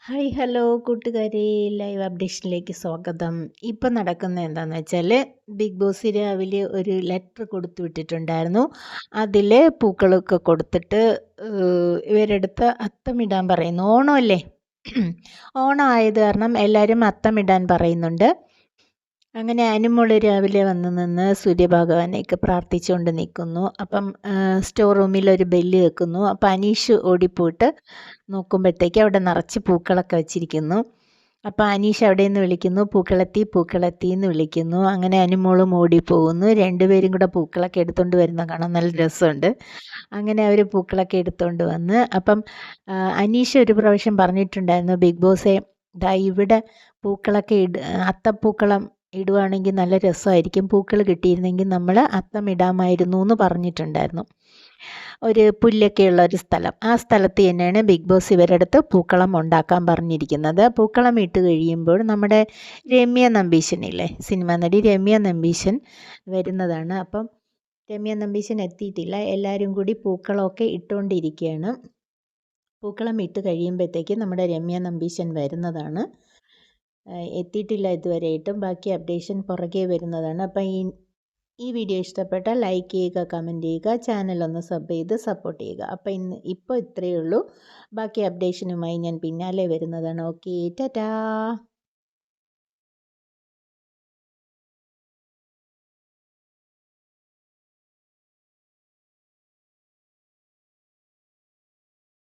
Hi hello കൂട്ടുകാരെ, live അപ്ഡേഷനിലേക്ക് സ്വാഗതം. ഇപ്പം നടക്കുന്നത് എന്താണെന്ന് വെച്ചാൽ, ബിഗ് ബോസ് രാവിലെ ഒരു ലെറ്റർ കൊടുത്തു വിട്ടിട്ടുണ്ടായിരുന്നു. അതിൽ പൂക്കളൊക്കെ കൊടുത്തിട്ട് ഇവരെടുത്ത് അത്തമിടാൻ പറയുന്നു. ഓണമല്ലേ? ഓണം ആയത് കാരണം എല്ലാവരും അത്തമിടാൻ പറയുന്നുണ്ട്. അങ്ങനെ അനുമോള് രാവിലെ വന്ന് നിന്ന് സൂര്യഭഗവാനെയൊക്കെ പ്രാർത്ഥിച്ചുകൊണ്ട് നിൽക്കുന്നു. അപ്പം സ്റ്റോർ റൂമിൽ ഒരു ബെല്ല് വെക്കുന്നു. അപ്പം അനീഷ് ഓടിപ്പോയിട്ട് നോക്കുമ്പോഴത്തേക്ക് അവിടെ നിറച്ച് പൂക്കളൊക്കെ വെച്ചിരിക്കുന്നു. അപ്പോൾ അനീഷ് അവിടെ നിന്ന് വിളിക്കുന്നു, പൂക്കളെത്തി പൂക്കളെത്തി എന്ന് വിളിക്കുന്നു. അങ്ങനെ അനുമോളും ഓടിപ്പോകുന്നു. രണ്ടുപേരും കൂടെ പൂക്കളൊക്കെ എടുത്തുകൊണ്ട് വരുന്ന കാണാൻ നല്ല രസമുണ്ട്. അങ്ങനെ അവർ പൂക്കളൊക്കെ എടുത്തുകൊണ്ട് വന്ന് അപ്പം അനീഷ് ഒരു പ്രാവശ്യം പറഞ്ഞിട്ടുണ്ടായിരുന്നു, ബിഗ് ബോസെ ദാ ഇവിടെ പൂക്കളൊക്കെ അത്തപ്പൂക്കളം ഇടുവാണെങ്കിൽ നല്ല രസമായിരിക്കും, പൂക്കൾ കിട്ടിയിരുന്നെങ്കിൽ നമ്മൾ അത്തം ഇടാമായിരുന്നു എന്ന് പറഞ്ഞിട്ടുണ്ടായിരുന്നു. ഒരു പുല്ലൊക്കെയുള്ള ഒരു സ്ഥലം, ആ സ്ഥലത്ത് തന്നെയാണ് ബിഗ് ബോസ് ഇവരടുത്ത് പൂക്കളം ഉണ്ടാക്കാൻ പറഞ്ഞിരിക്കുന്നത്. പൂക്കളം ഇട്ട് കഴിയുമ്പോൾ നമ്മുടെ രമ്യ നമ്പീശനില്ലേ, സിനിമാ നടി രമ്യ നമ്പീശൻ വരുന്നതാണ്. അപ്പം രമ്യ നമ്പീശൻ എത്തിയിട്ടില്ല, എല്ലാവരും കൂടി പൂക്കളമൊക്കെ ഇട്ടുകൊണ്ടിരിക്കുകയാണ്. പൂക്കളം ഇട്ട് കഴിയുമ്പോഴത്തേക്ക് നമ്മുടെ രമ്യ നമ്പീശൻ വരുന്നതാണ്. എത്തിയിട്ടില്ല ഇതുവരെയായിട്ടും, ബാക്കി അപ്ഡേഷൻ പുറകെ വരുന്നതാണ്. അപ്പം ഈ വീഡിയോ ഇഷ്ടപ്പെട്ടാൽ ലൈക്ക് ചെയ്യുക, കമൻറ്റ് ചെയ്യുക, ചാനലൊന്ന് സബ് ചെയ്ത് സപ്പോർട്ട് ചെയ്യുക. അപ്പം ഇപ്പോൾ ഇത്രയേ ഉള്ളൂ. ബാക്കി അപ്ഡേഷനുമായി ഞാൻ പിന്നാലെ വരുന്നതാണ്. ഓക്കെ, ടാറ്റാ.